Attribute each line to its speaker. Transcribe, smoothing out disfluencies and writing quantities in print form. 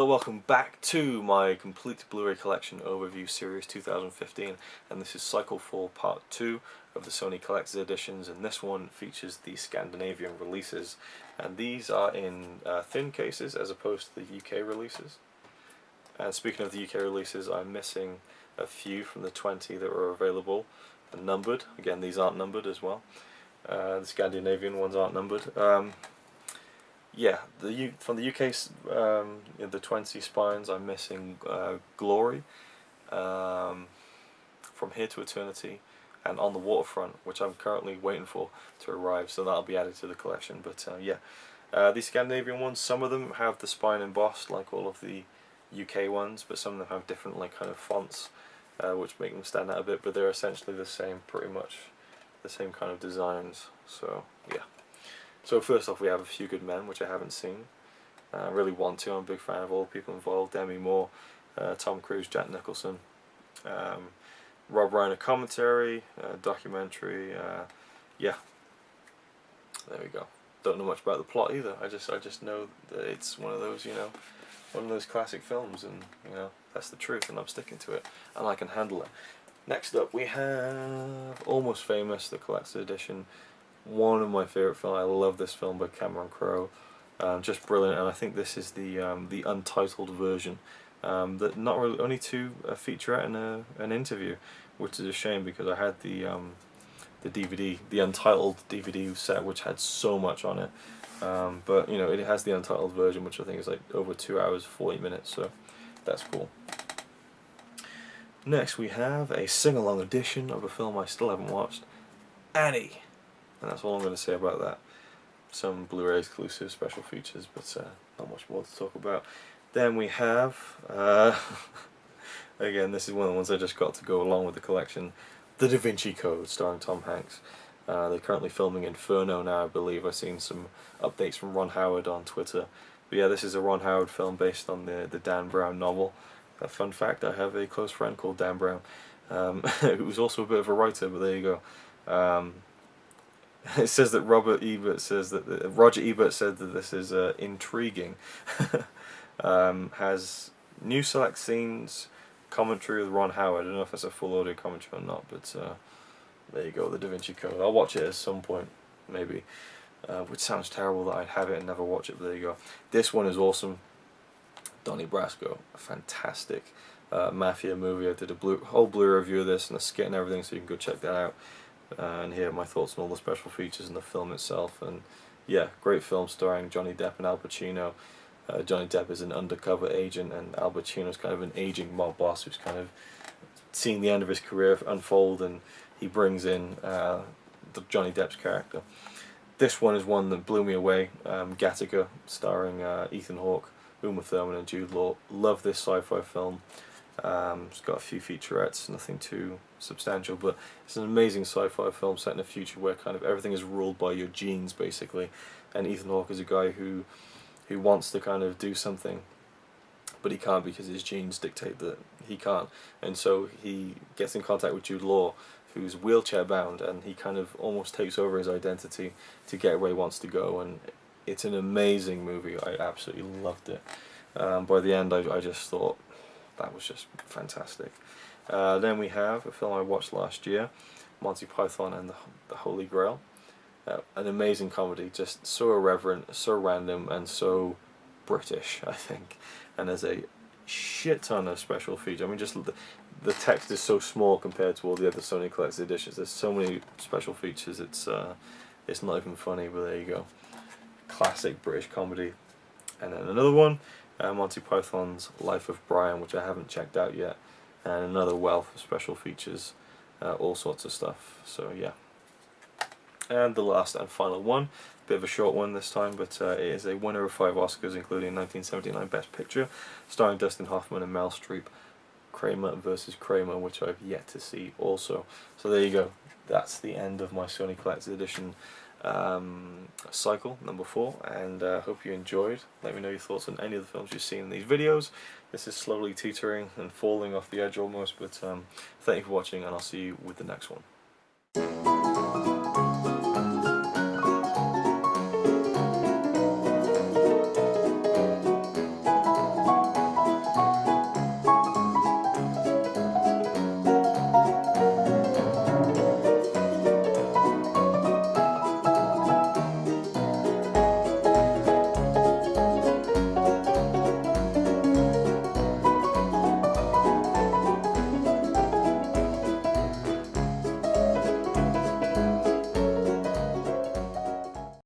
Speaker 1: Hello, welcome back to my complete Blu-ray collection overview series 2015, and this is Cycle 4 Part 2 of the Sony Collector's Editions, and this one features the Scandinavian releases, and these are in thin cases as opposed to the UK releases. And speaking of the UK releases, I'm missing a few from the 20 that were available and numbered. Again, these aren't numbered as well. The Scandinavian ones aren't numbered. Yeah, from the UK, the 20 spines, I'm missing Glory, From Here to Eternity, and On the Waterfront, which I'm currently waiting for to arrive, so that'll be added to the collection. But yeah, these Scandinavian ones, some of them have the spine embossed like all of the UK ones, but some of them have different like kind of fonts, which make them stand out a bit, but they're essentially the same, pretty much the same kind of designs. So yeah. So first off, we have A Few Good Men, which I haven't seen. I really want to. I'm a big fan of all the people involved. Demi Moore, Tom Cruise, Jack Nicholson, Rob Reiner commentary, documentary. Yeah, there we go. Don't know much about the plot either. I just know that it's one of those, one of those classic films, and that's the truth, and I'm sticking to it, and I can handle it. Next up, we have Almost Famous, the collector's edition. One of my favourite films. I love this film by Cameron Crowe. Just brilliant, and I think this is the untitled version. That not really, only two featurette and an interview, which is a shame because I had the DVD, the untitled DVD set, which had so much on it. But it has the untitled version, which I think is like over 2 hours 40 minutes. So that's cool. Next, we have a sing-along edition of a film I still haven't watched, Annie. And that's all I'm going to say about that. Some Blu-ray exclusive special features, but not much more to talk about. Then we have, again, this is one of the ones I just got to go along with the collection, The Da Vinci Code, starring Tom Hanks. They're currently filming Inferno now, I believe. I've seen some updates from Ron Howard on Twitter. But yeah, this is a Ron Howard film based on the Dan Brown novel. A fun fact, I have a close friend called Dan Brown, who was also a bit of a writer, but there you go. It says that Roger Ebert said that this is intriguing. Has new select scenes, commentary with Ron Howard. I don't know if it's a full audio commentary or not, but there you go, The Da Vinci Code. I'll watch it at some point, maybe. Which sounds terrible that I'd have it and never watch it, but there you go. This one is awesome. Donnie Brasco, a fantastic mafia movie. I did a whole Blu-ray review of this and a skit and everything, so you can go check that out. And hear my thoughts on all the special features in the film itself. And yeah, great film starring Johnny Depp and Al Pacino. Johnny Depp is an undercover agent, and Al Pacino is kind of an aging mob boss who's kind of seeing the end of his career unfold, and he brings in Johnny Depp's character. This one is one that blew me away. Gattaca, starring Ethan Hawke, Uma Thurman and Jude Law. Love this sci-fi film. It's got a few featurettes, nothing too substantial, but it's an amazing sci-fi film set in a future where kind of everything is ruled by your genes, basically. And Ethan Hawke is a guy who wants to kind of do something, but he can't because his genes dictate that he can't. And so he gets in contact with Jude Law, who's wheelchair bound, and he kind of almost takes over his identity to get where he wants to go. And it's an amazing movie. I absolutely loved it. By the end, I just thought that was just fantastic. Then we have a film I watched last year, Monty Python and the Holy Grail. An amazing comedy, just so irreverent, so random, and so British, I think. And there's a shit ton of special features. I mean, just the text is so small compared to all the other Sony Collector's Editions. There's so many special features, it's not even funny, but there you go. Classic British comedy. And then another one, Monty Python's Life of Brian, which I haven't checked out yet, and another wealth of special features, all sorts of stuff. So yeah. And the last and final one, bit of a short one this time, but it is a winner of 5 Oscars, including 1979 Best Picture, starring Dustin Hoffman and Meryl Streep, Kramer vs. Kramer, which I've yet to see also. So there you go. That's the end of my Sony Collector's Edition cycle number 4, and hope you enjoyed. Let me know your thoughts on any of the films you've seen in these videos. This is slowly teetering and falling off the edge almost, but thank you for watching, and I'll see you with the next one.